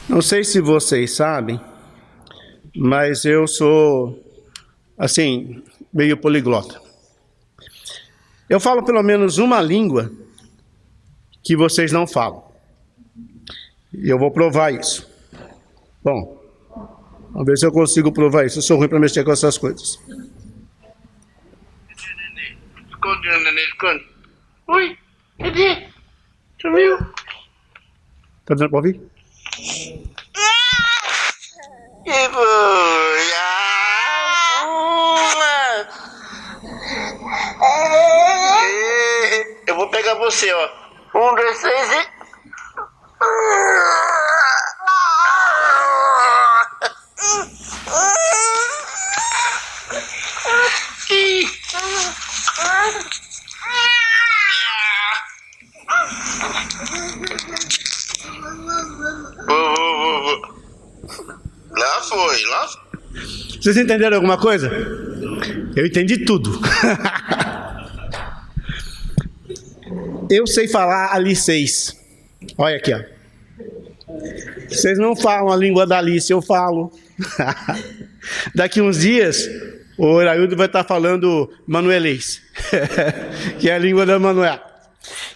Não sei se vocês sabem, mas eu sou, assim, meio poliglota. Eu falo pelo menos uma língua que vocês não falam. E eu vou provar isso. Bom, vamos ver se eu consigo provar isso. Eu sou ruim para mexer com essas coisas. Esconde, nenê, esconde. Oi, cadê? Sumiu? Tá dando para ouvir? Que foi? Eu vou pegar você, ó. 1, 2, 3 e... Lá foi. Vocês entenderam alguma coisa? Eu entendi tudo. Eu sei falar Alice. Olha aqui, ó. Vocês não falam a língua da Alice, eu falo. Daqui uns dias, o Oraildo vai estar falando manuelês, que é a língua da Manuel.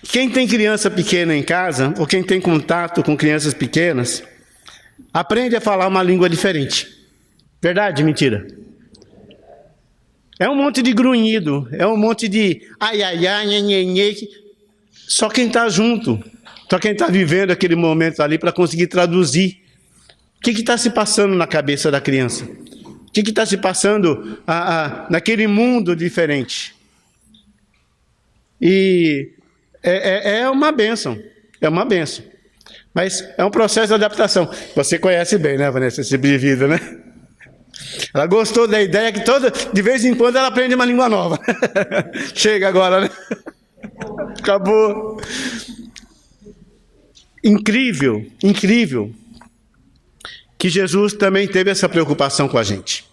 Quem tem criança pequena em casa, ou quem tem contato com crianças pequenas, aprende a falar uma língua diferente. Verdade, mentira? É um monte de grunhido, é um monte de ai, nhenhenhê. Só quem está junto, só quem está vivendo aquele momento ali para conseguir traduzir. O que está se passando na cabeça da criança? O que está se passando naquele mundo diferente? E é uma bênção, Mas é um processo de adaptação. Você conhece bem, né, Vanessa, esse tipo de vida, né? Ela gostou da ideia que de vez em quando ela aprende uma língua nova. Chega agora, né? Acabou. Incrível que Jesus também teve essa preocupação com a gente.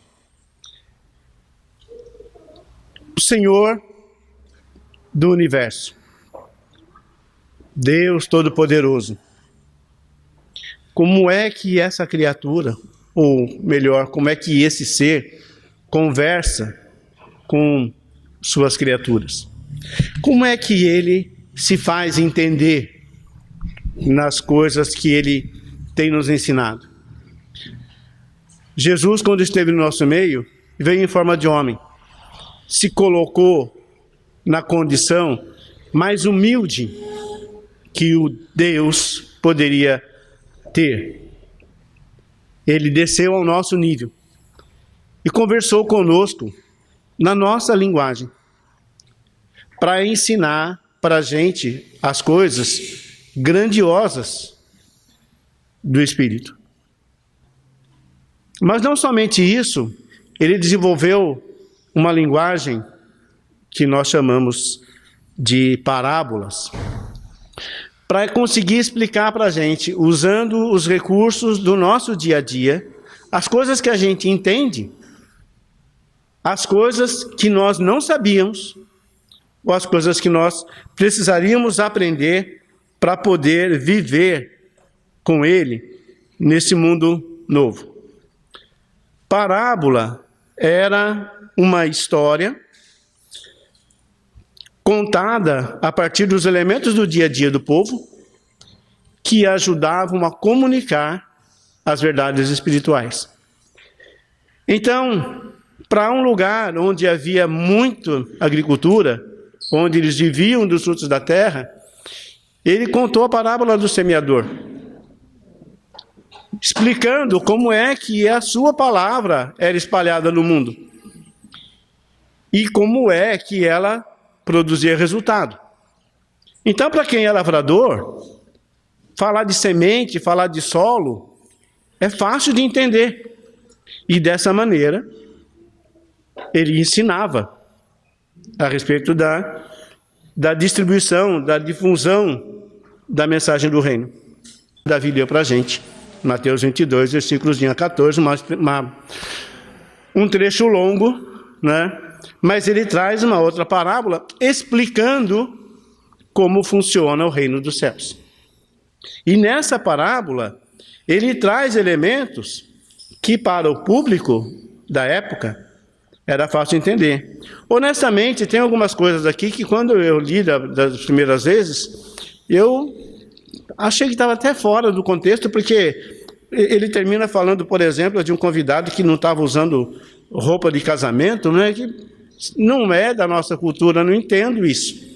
O Senhor do universo, Deus Todo-Poderoso, como é que essa criatura, ou melhor, como é que esse ser conversa com suas criaturas? Como é que ele se faz entender nas coisas que ele tem nos ensinado? Jesus, quando esteve no nosso meio, veio em forma de homem, se colocou na condição mais humilde que o Deus poderia ter. Ele desceu ao nosso nível e conversou conosco na nossa linguagem, para ensinar para a gente as coisas grandiosas do Espírito. Mas não somente isso, ele desenvolveu uma linguagem que nós chamamos de parábolas, para conseguir explicar para a gente, usando os recursos do nosso dia a dia, as coisas que a gente entende, as coisas que nós não sabíamos, ou as coisas que nós precisaríamos aprender para poder viver com Ele nesse mundo novo. Parábola era uma história contada a partir dos elementos do dia a dia do povo que ajudavam a comunicar as verdades espirituais. Então, para um lugar onde havia muita agricultura, onde eles viviam dos frutos da terra, ele contou a parábola do semeador, explicando como é que a sua palavra era espalhada no mundo e como é que ela produzia resultado. Então, para quem é lavrador, falar de semente, falar de solo, é fácil de entender. E dessa maneira, ele ensinava a respeito da distribuição, da difusão da mensagem do reino. Davi deu para a gente, Mateus 22, versículos 1 a 14, um trecho longo, né? Mas ele traz uma outra parábola explicando como funciona o reino dos céus. E nessa parábola, ele traz elementos que para o público da época era fácil entender. Honestamente, tem algumas coisas aqui que quando eu li das primeiras vezes, eu achei que estava até fora do contexto, porque ele termina falando, por exemplo, de um convidado que não estava usando roupa de casamento, né? Que não é da nossa cultura, não entendo isso.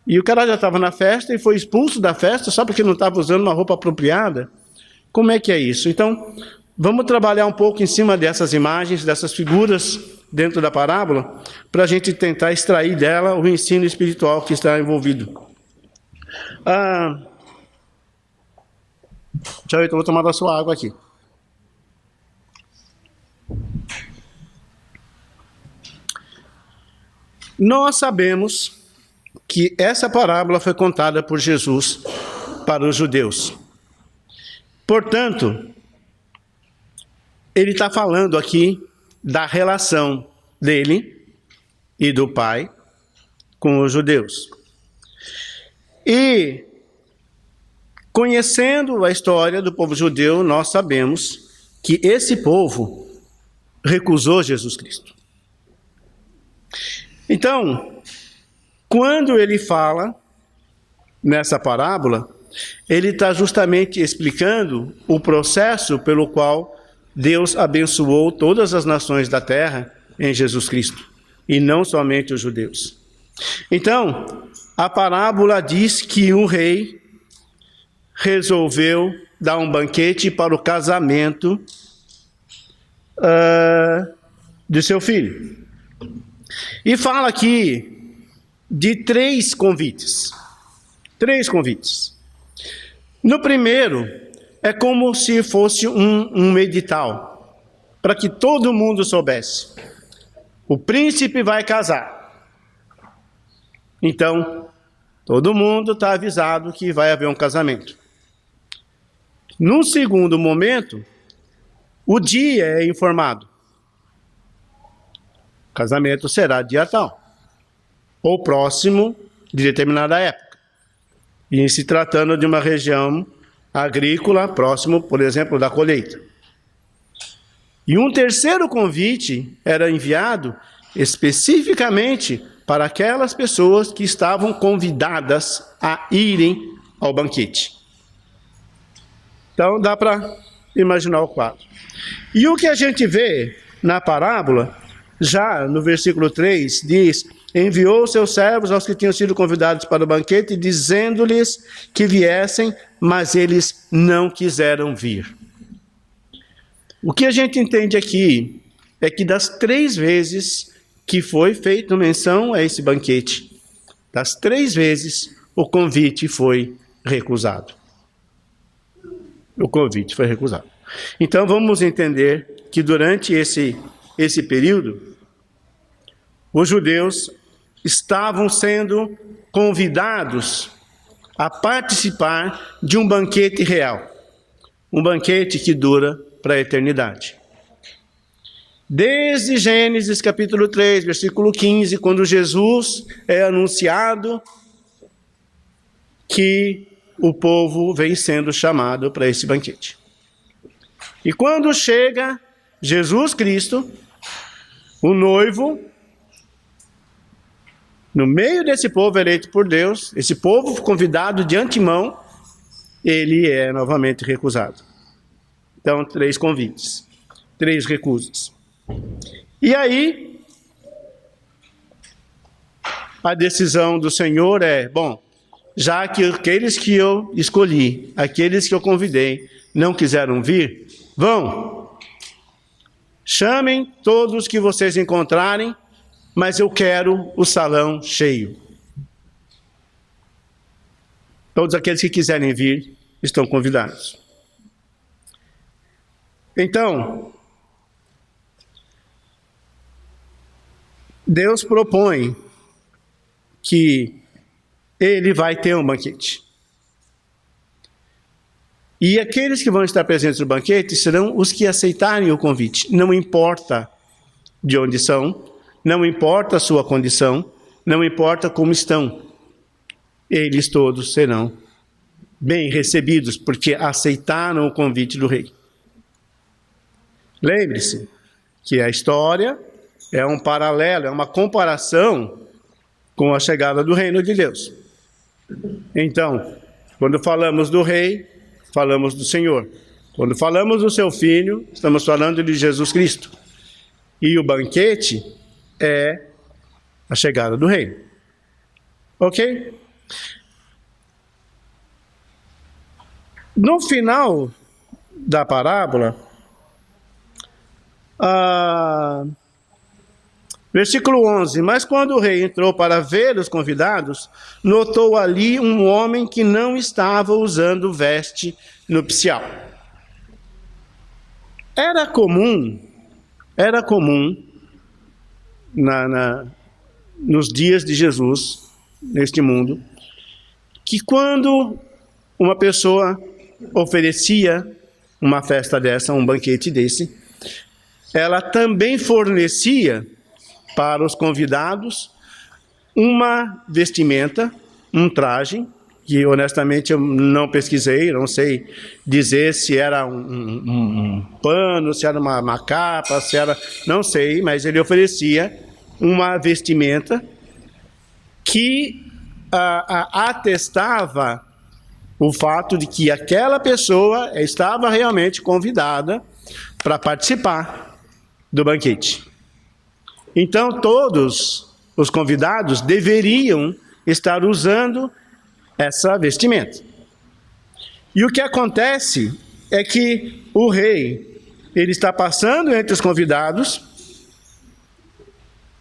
E o cara já estava na festa e foi expulso da festa só porque não estava usando uma roupa apropriada. Como é que é isso? Então, vamos trabalhar um pouco em cima dessas imagens, dessas figuras dentro da parábola, para a gente tentar extrair dela o ensino espiritual que está envolvido. Tchau, então vou tomar da sua água aqui. Nós sabemos que essa parábola foi contada por Jesus para os judeus. Portanto, ele está falando aqui da relação dele e do Pai com os judeus. E, conhecendo a história do povo judeu, nós sabemos que esse povo recusou Jesus Cristo. Então, quando ele fala nessa parábola, ele está justamente explicando o processo pelo qual Deus abençoou todas as nações da terra em Jesus Cristo, e não somente os judeus. Então, a parábola diz que um rei resolveu dar um banquete para o casamento de seu filho. E fala aqui de 3 convites. 3 convites. No primeiro, é como se fosse um edital, para que todo mundo soubesse. O príncipe vai casar. Então, todo mundo está avisado que vai haver um casamento. Num segundo momento, o dia é informado. O casamento será dia tal, ou próximo de determinada época. E se tratando de uma região agrícola, próximo, por exemplo, da colheita. E um terceiro convite era enviado especificamente para aquelas pessoas que estavam convidadas a irem ao banquete. Então, dá para imaginar o quadro. E o que a gente vê na parábola, já no versículo 3, diz: enviou seus servos aos que tinham sido convidados para o banquete, dizendo-lhes que viessem, mas eles não quiseram vir. O que a gente entende aqui é que das 3 vezes que foi feita menção a esse banquete, das 3 vezes o convite foi recusado. O convite foi recusado. Então vamos entender que durante esse período, os judeus estavam sendo convidados a participar de um banquete real. Um banquete que dura para a eternidade. Desde Gênesis capítulo 3, versículo 15, quando Jesus é anunciado que o povo vem sendo chamado para esse banquete. E quando chega Jesus Cristo, o noivo, no meio desse povo eleito por Deus, esse povo convidado de antemão, ele é novamente recusado. Então, 3 convites, 3 recusas. E aí, a decisão do Senhor é, bom, já que aqueles que eu escolhi, aqueles que eu convidei, não quiseram vir, vão, chamem todos que vocês encontrarem, mas eu quero o salão cheio. Todos aqueles que quiserem vir estão convidados. Então, Deus propõe que ele vai ter um banquete. E aqueles que vão estar presentes no banquete serão os que aceitarem o convite. Não importa de onde são, não importa a sua condição, não importa como estão. Eles todos serão bem recebidos, porque aceitaram o convite do rei. Lembre-se que a história é um paralelo, é uma comparação com a chegada do reino de Deus. Então, quando falamos do rei, falamos do Senhor. Quando falamos do seu filho, estamos falando de Jesus Cristo. E o banquete é a chegada do reino. Ok? No final da parábola, versículo 11: mas quando o rei entrou para ver os convidados, notou ali um homem que não estava usando veste nupcial. Era comum nos dias de Jesus, neste mundo, que quando uma pessoa oferecia uma festa dessa, um banquete desse, ela também fornecia para os convidados uma vestimenta, um traje, que honestamente eu não pesquisei, não sei dizer se era um pano, se era uma capa, se era... não sei, mas ele oferecia uma vestimenta que atestava o fato de que aquela pessoa estava realmente convidada para participar do banquete. Então, todos os convidados deveriam estar usando essa vestimenta. E o que acontece é que o rei, ele está passando entre os convidados,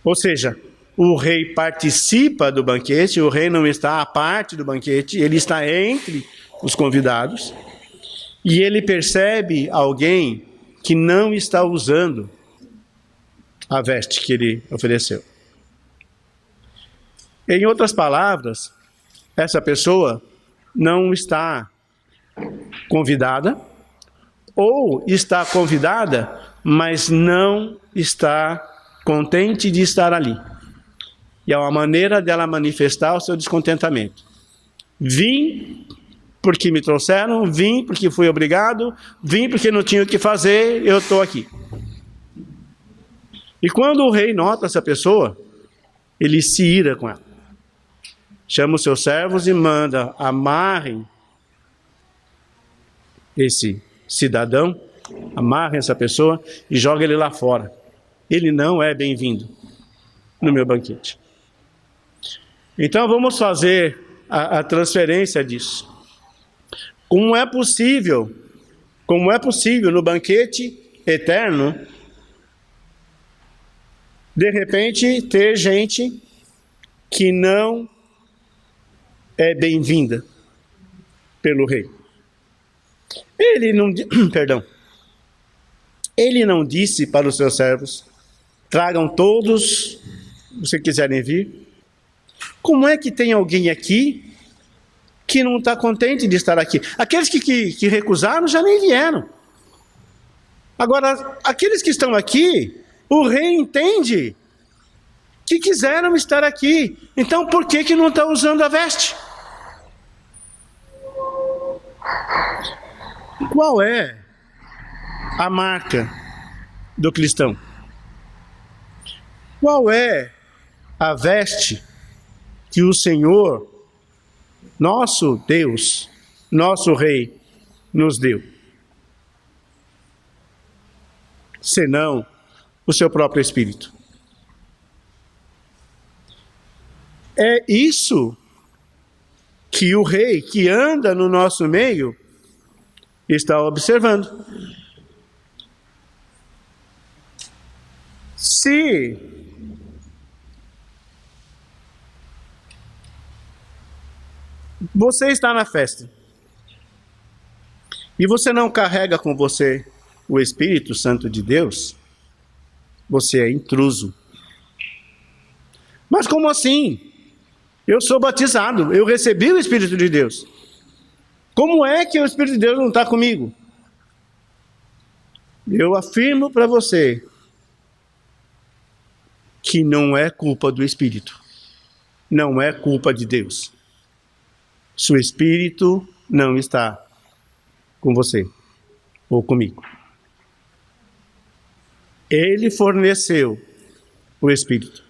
ou seja, o rei participa do banquete, o rei não está à parte do banquete, ele está entre os convidados, e ele percebe alguém que não está usando a veste que ele ofereceu. Em outras palavras, essa pessoa não está convidada, ou está convidada, mas não está contente de estar ali. E é uma maneira dela manifestar o seu descontentamento. Vim porque me trouxeram, vim porque fui obrigado, vim porque não tinha o que fazer, eu estou aqui. E quando o rei nota essa pessoa, ele se ira com ela. Chama os seus servos e manda amarrem esse cidadão, amarrem essa pessoa e joga ele lá fora. Ele não é bem-vindo no meu banquete. Então vamos fazer a transferência disso. Como é possível no banquete eterno, de repente ter gente que não é bem-vinda pelo rei? Ele não disse para os seus servos: tragam todos, se quiserem vir. Como é que tem alguém aqui que não está contente de estar aqui? Aqueles que recusaram já nem vieram. Agora, aqueles que estão aqui, o rei entende que quiseram estar aqui. Então, por que não está usando a veste? Qual é a marca do cristão? Qual é a veste que o Senhor, nosso Deus, nosso Rei, nos deu? Senão o seu próprio Espírito. É isso que o Rei que anda no nosso meio está observando. Se você está na festa e você não carrega com você o Espírito Santo de Deus, você é intruso. Mas como assim? Eu sou batizado, eu recebi o Espírito de Deus. Como é que o Espírito de Deus não está comigo? Eu afirmo para você que não é culpa do Espírito, não é culpa de Deus. Se o Espírito não está com você ou comigo. Ele forneceu o Espírito.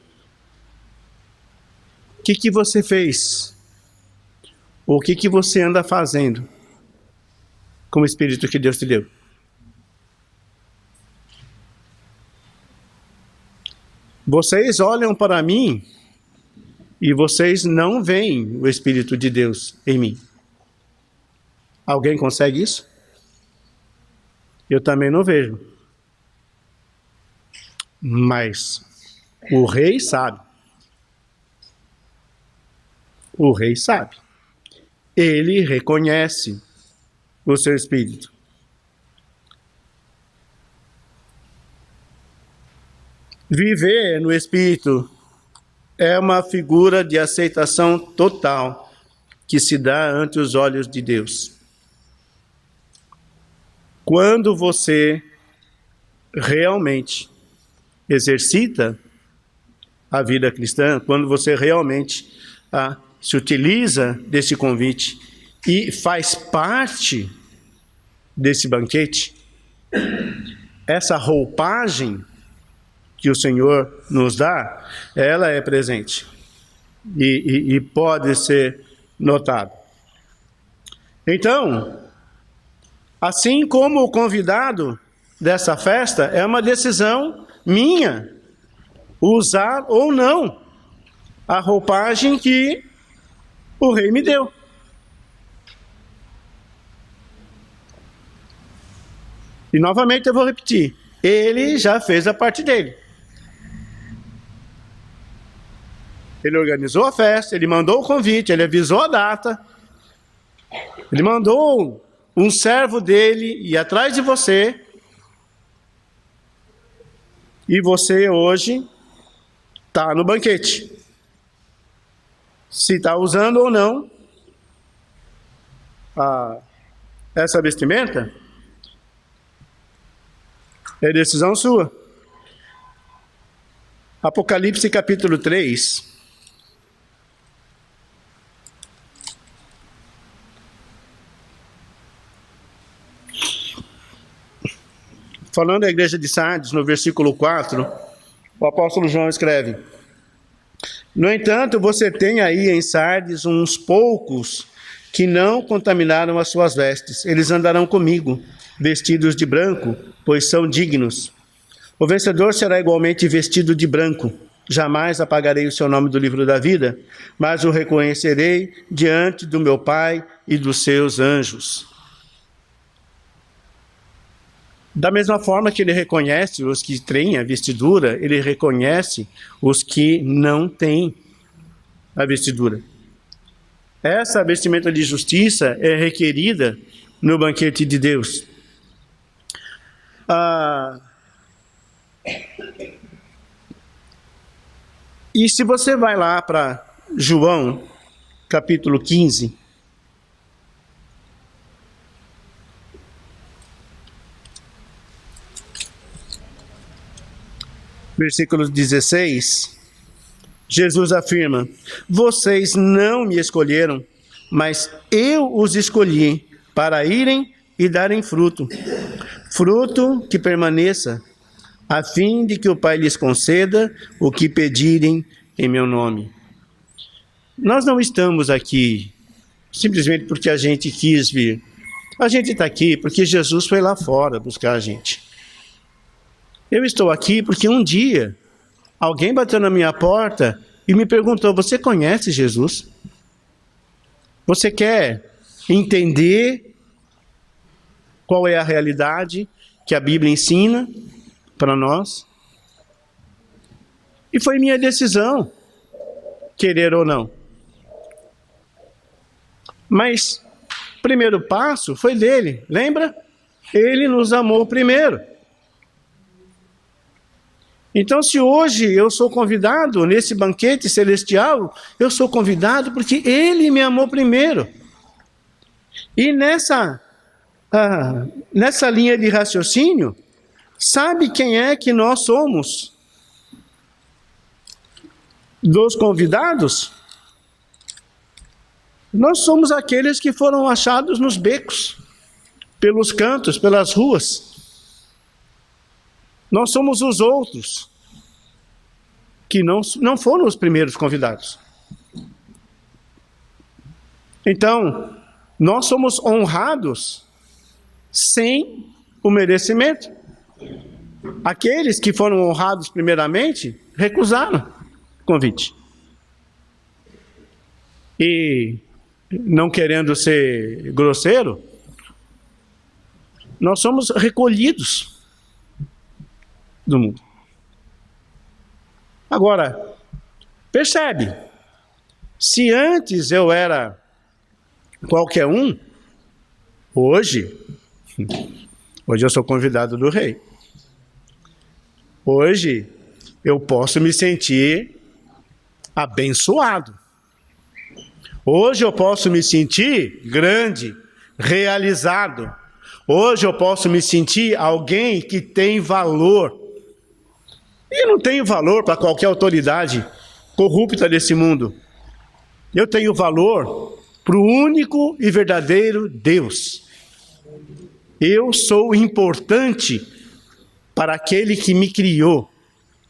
O que você fez? O que você anda fazendo com o Espírito que Deus te deu? Vocês olham para mim e vocês não veem o Espírito de Deus em mim. Alguém consegue isso? Eu também não vejo. Mas o rei sabe. O rei sabe. Ele reconhece o seu Espírito. Viver no Espírito é uma figura de aceitação total que se dá ante os olhos de Deus. Quando você realmente exercita a vida cristã, quando você realmente se utiliza desse convite e faz parte desse banquete, essa roupagem que o Senhor nos dá, ela é presente e pode ser notada. Então, assim como o convidado dessa festa, é uma decisão minha usar ou não a roupagem que o rei me deu. E novamente eu vou repetir, ele já fez a parte dele. Ele organizou a festa, ele mandou o convite, ele avisou a data, ele mandou um servo dele ir atrás de você, e você hoje está no banquete. Se está usando ou não essa vestimenta, é decisão sua. Apocalipse capítulo 3. Falando da igreja de Sardes, no versículo 4, o apóstolo João escreve: no entanto, você tem aí em Sardes uns poucos que não contaminaram as suas vestes. Eles andarão comigo, vestidos de branco, pois são dignos. O vencedor será igualmente vestido de branco. Jamais apagarei o seu nome do livro da vida, mas o reconhecerei diante do meu Pai e dos seus anjos. Da mesma forma que ele reconhece os que têm a vestidura, ele reconhece os que não têm a vestidura. Essa vestimenta de justiça é requerida no banquete de Deus. E se você vai lá para João, capítulo 15, versículo 16, Jesus afirma: vocês não me escolheram, mas eu os escolhi para irem e darem fruto, fruto que permaneça, a fim de que o Pai lhes conceda o que pedirem em meu nome. Nós não estamos aqui simplesmente porque a gente quis vir. A gente está aqui porque Jesus foi lá fora buscar a gente. Eu estou aqui porque um dia alguém bateu na minha porta e me perguntou: você conhece Jesus? Você quer entender qual é a realidade que a Bíblia ensina para nós? E foi minha decisão, querer ou não. Mas o primeiro passo foi dele, lembra? Ele nos amou primeiro. Então, se hoje eu sou convidado nesse banquete celestial, eu sou convidado porque ele me amou primeiro. E nessa linha de raciocínio, sabe quem é que nós somos? Dos convidados? Nós somos aqueles que foram achados nos becos, pelos cantos, pelas ruas. Nós somos os outros, que não foram os primeiros convidados. Então, nós somos honrados sem o merecimento. Aqueles que foram honrados primeiramente, recusaram o convite. E, não querendo ser grosseiro, nós somos recolhidos do mundo. Agora, percebe, se antes eu era qualquer um, hoje eu sou convidado do rei. Hoje eu posso me sentir abençoado. Hoje eu posso me sentir grande, realizado. Hoje eu posso me sentir alguém que tem valor. E não tenho valor para qualquer autoridade corrupta desse mundo. Eu tenho valor para o único e verdadeiro Deus. Eu sou importante para aquele que me criou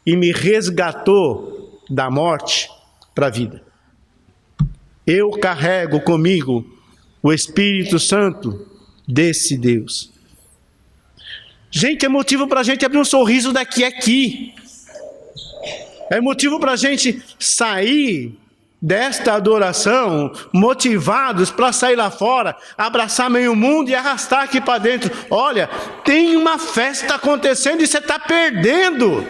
e me resgatou da morte para a vida. Eu carrego comigo o Espírito Santo desse Deus. Gente, é motivo para a gente abrir um sorriso daqui a aqui. É motivo para a gente sair desta adoração, motivados para sair lá fora, abraçar meio mundo e arrastar aqui para dentro. Olha, tem uma festa acontecendo e você está perdendo.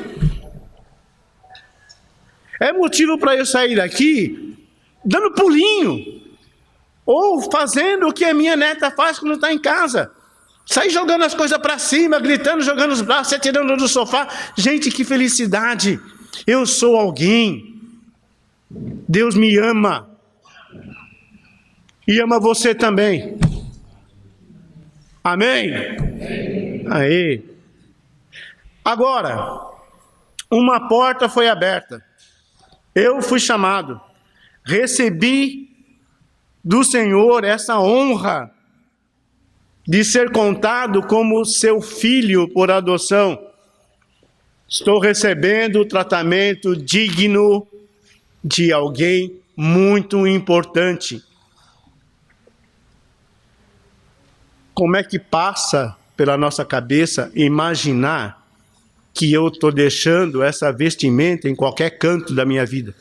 É motivo para eu sair daqui dando pulinho, ou fazendo o que a minha neta faz quando está em casa. Sair jogando as coisas para cima, gritando, jogando os braços, se atirando do sofá. Gente, que felicidade! Eu sou alguém. Deus me ama. E ama você também. Amém? Aí. Agora, uma porta foi aberta. Eu fui chamado. Recebi do Senhor essa honra de ser contado como seu filho por adoção. Estou recebendo o tratamento digno de alguém muito importante. Como é que passa pela nossa cabeça imaginar que eu estou deixando essa vestimenta em qualquer canto da minha vida?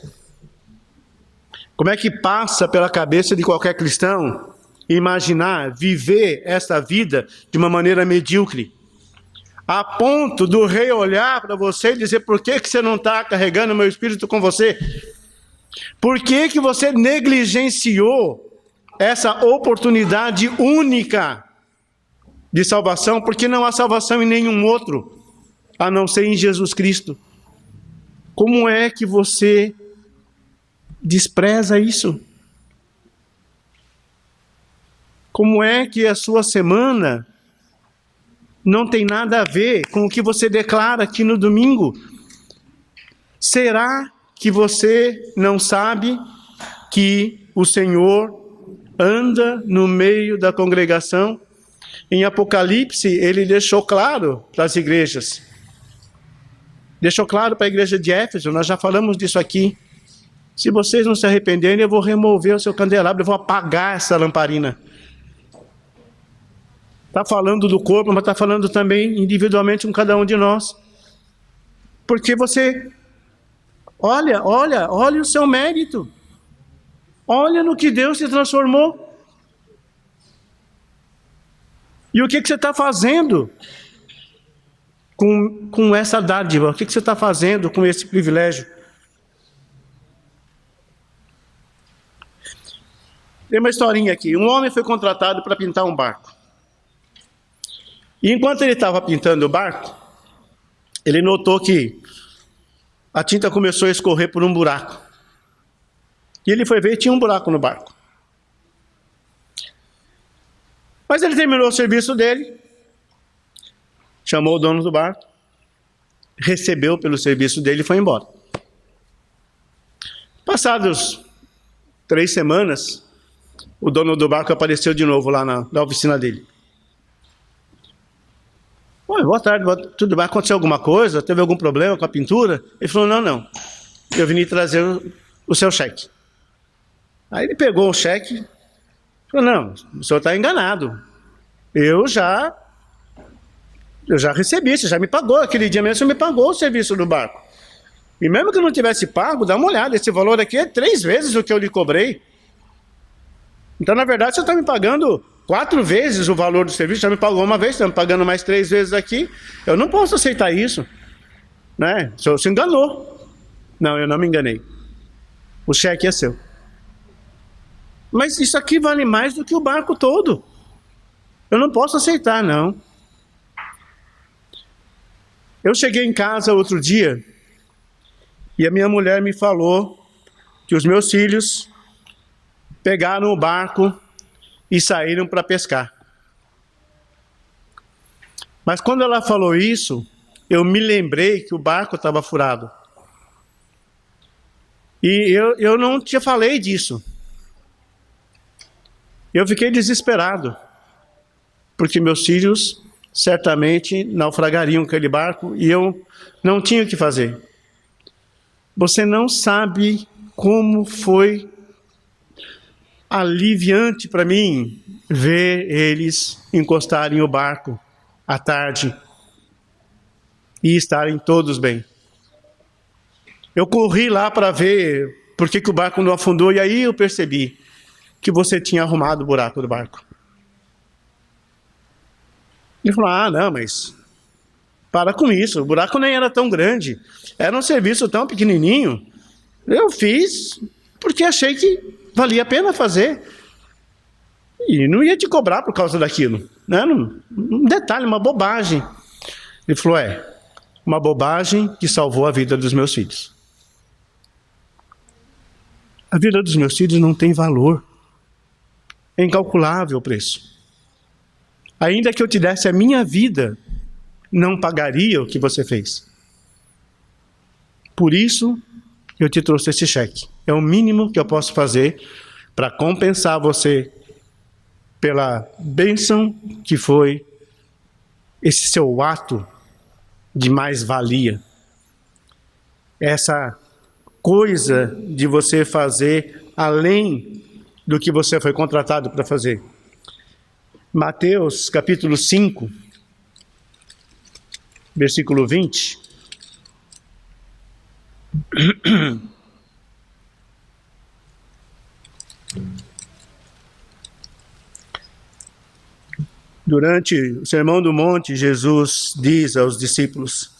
Como é que passa pela cabeça de qualquer cristão imaginar viver essa vida de uma maneira medíocre? A ponto do rei olhar para você e dizer: por que você não está carregando o meu espírito com você? Por que você negligenciou essa oportunidade única de salvação? Porque não há salvação em nenhum outro, a não ser em Jesus Cristo. Como é que você despreza isso? Como é que a sua semana não tem nada a ver com o que você declara aqui no domingo? Será que você não sabe que o Senhor anda no meio da congregação? Em Apocalipse, ele deixou claro para as igrejas. Deixou claro para a igreja de Éfeso, nós já falamos disso aqui. Se vocês não se arrependerem, eu vou remover o seu candelabro, eu vou apagar essa lamparina. Está falando do corpo, mas está falando também individualmente com cada um de nós. Porque você, olha o seu mérito. Olha no que Deus te transformou. E o que você está fazendo com essa dádiva? O que você está fazendo com esse privilégio? Tem uma historinha aqui. Um homem foi contratado para pintar um barco. E enquanto ele estava pintando o barco, ele notou que a tinta começou a escorrer por um buraco. E ele foi ver e tinha um buraco no barco. Mas ele terminou o serviço dele, chamou o dono do barco, recebeu pelo serviço dele e foi embora. Passados 3 semanas, o dono do barco apareceu de novo lá na oficina dele. Oi, boa tarde, tudo bem? Aconteceu alguma coisa? Teve algum problema com a pintura? Ele falou, não. Eu vim trazer o seu cheque. Aí ele pegou o cheque e falou, não, o senhor está enganado. Eu já recebi, você já me pagou. Aquele dia mesmo você me pagou o serviço do barco. E mesmo que eu não tivesse pago, dá uma olhada, esse valor aqui é 3 vezes o que eu lhe cobrei. Então, na verdade, você está me pagando 4 vezes o valor do serviço, já me pagou uma vez, está me pagando mais 3 vezes aqui. Eu não posso aceitar isso. Né? O senhor se enganou. Não, eu não me enganei. O cheque é seu. Mas isso aqui vale mais do que o barco todo. Eu não posso aceitar, não. Eu cheguei em casa outro dia e a minha mulher me falou que os meus filhos pegaram o barco e saíram para pescar. Mas quando ela falou isso, eu me lembrei que o barco estava furado. E eu não te falei disso. Eu fiquei desesperado, porque meus filhos certamente naufragariam aquele barco e eu não tinha o que fazer. Você não sabe como foi aliviante para mim ver eles encostarem o barco à tarde e estarem todos bem. Eu corri lá para ver por que o barco não afundou e aí eu percebi que você tinha arrumado o buraco do barco. Ele falou, não, mas para com isso, o buraco nem era tão grande, era um serviço tão pequenininho. Eu fiz porque achei que valia a pena fazer. E não ia te cobrar por causa daquilo. Né? Um detalhe, uma bobagem. Ele falou, uma bobagem que salvou a vida dos meus filhos. A vida dos meus filhos não tem valor. É incalculável o preço. Ainda que eu te desse a minha vida, não pagaria o que você fez. Por isso, eu te trouxe esse cheque. É o mínimo que eu posso fazer para compensar você pela bênção que foi esse seu ato de mais-valia. Essa coisa de você fazer além do que você foi contratado para fazer. Mateus capítulo 5, versículo 20. Durante o Sermão do Monte, Jesus diz aos discípulos,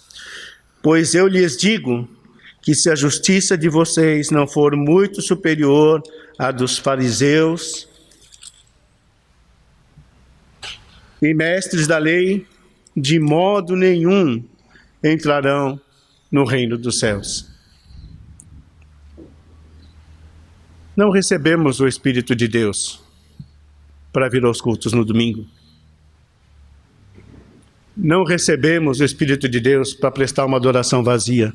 pois eu lhes digo que se a justiça de vocês não for muito superior à dos fariseus e mestres da lei, de modo nenhum entrarão no reino dos céus. Não recebemos o Espírito de Deus para vir aos cultos no domingo. Não recebemos o Espírito de Deus para prestar uma adoração vazia.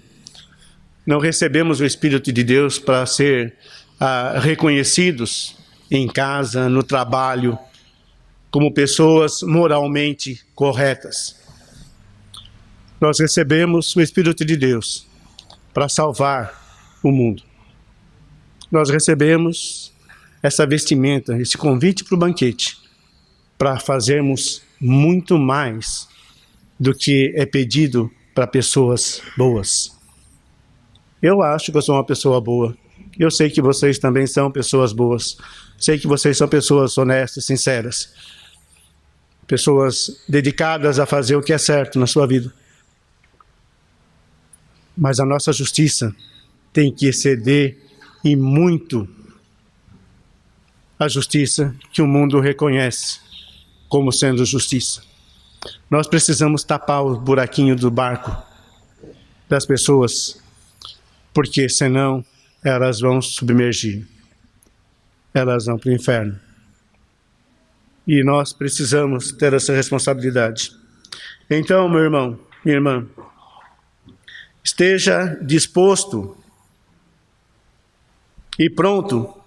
Não recebemos o Espírito de Deus para ser reconhecidos em casa, no trabalho, como pessoas moralmente corretas. Nós recebemos o Espírito de Deus para salvar o mundo. Nós recebemos essa vestimenta, esse convite para o banquete, para fazermos muito mais do que é pedido para pessoas boas. Eu acho que eu sou uma pessoa boa. Eu sei que vocês também são pessoas boas. Sei que vocês são pessoas honestas, sinceras. Pessoas dedicadas a fazer o que é certo na sua vida. Mas a nossa justiça tem que exceder e muito a justiça que o mundo reconhece como sendo justiça. Nós precisamos tapar o buraquinho do barco das pessoas, porque senão elas vão submergir, elas vão para o inferno. E nós precisamos ter essa responsabilidade. Então, meu irmão, minha irmã, esteja disposto e pronto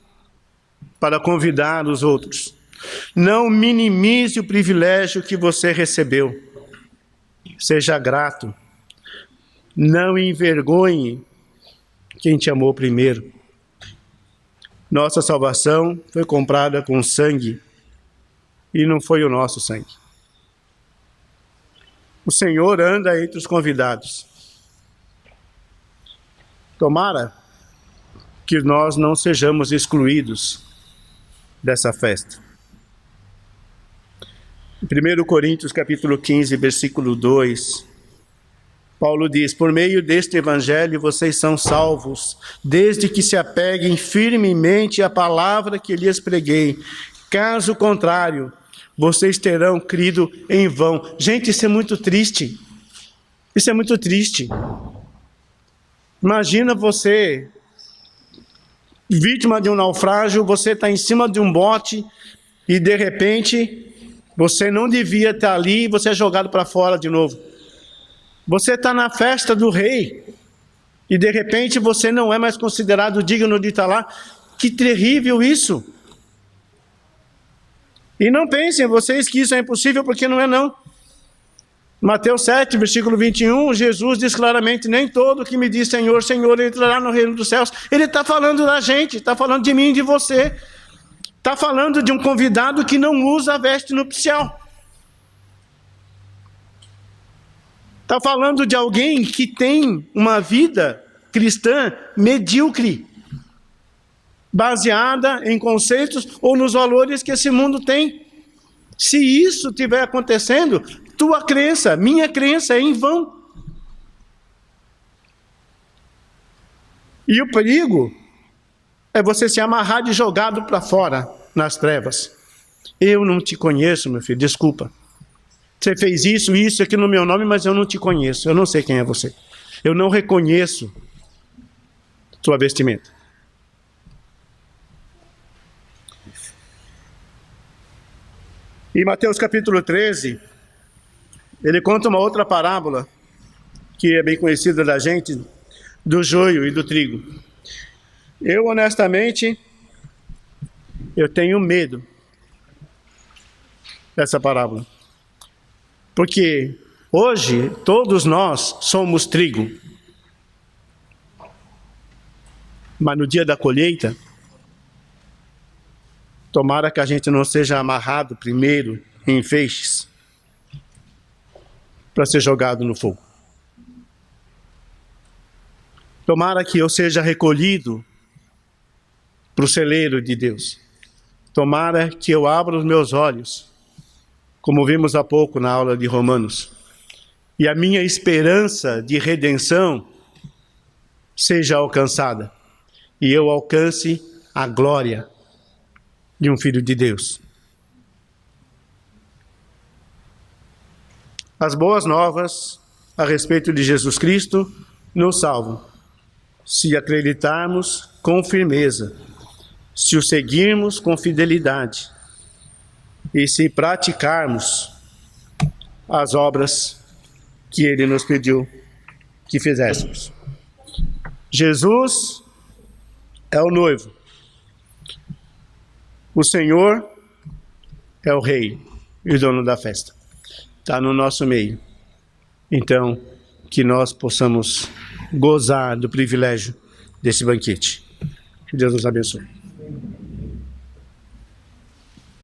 para convidar os outros. Não minimize o privilégio que você recebeu. Seja grato. Não envergonhe quem te amou primeiro. Nossa salvação foi comprada com sangue e não foi o nosso sangue. O Senhor anda entre os convidados. Tomara que nós não sejamos excluídos dessa festa. Em 1 Coríntios capítulo 15, versículo 2, Paulo diz: por meio deste evangelho vocês são salvos, desde que se apeguem firmemente à palavra que lhes preguei. Caso contrário, vocês terão crido em vão. Gente, isso é muito triste. Isso é muito triste. Imagina você, vítima de um naufrágio, você está em cima de um bote e de repente você não devia estar ali e você é jogado para fora de novo. Você está na festa do rei e de repente você não é mais considerado digno de estar lá. Que terrível isso! E não pensem vocês que isso é impossível, porque não é não. Mateus 7, versículo 21, Jesus diz claramente: nem todo que me diz Senhor, Senhor entrará no reino dos céus. Ele está falando da gente, está falando de mim e de você. Está falando de um convidado que não usa a veste nupcial. Está falando de alguém que tem uma vida cristã medíocre, baseada em conceitos ou nos valores que esse mundo tem. Se isso estiver acontecendo, tua crença, minha crença é em vão. E o perigo é você se amarrar e jogado para fora nas trevas. Eu não te conheço, meu filho, desculpa. Você fez isso aqui no meu nome, mas eu não te conheço. Eu não sei quem é você. Eu não reconheço sua vestimenta. Em Mateus capítulo 13, ele conta uma outra parábola, que é bem conhecida da gente, do joio e do trigo. Eu, honestamente, eu tenho medo dessa parábola. Porque hoje, todos nós somos trigo. Mas no dia da colheita, tomara que a gente não seja amarrado primeiro em feixes para ser jogado no fogo. Tomara que eu seja recolhido para o celeiro de Deus. Tomara que eu abra os meus olhos, como vimos há pouco na aula de Romanos, e a minha esperança de redenção seja alcançada, e eu alcance a glória de um filho de Deus. As boas novas a respeito de Jesus Cristo nos salvam, se acreditarmos com firmeza, se o seguirmos com fidelidade e se praticarmos as obras que Ele nos pediu que fizéssemos. Jesus é o noivo. O Senhor é o Rei e o dono da festa. Está no nosso meio. Então, que nós possamos gozar do privilégio desse banquete. Que Deus nos abençoe.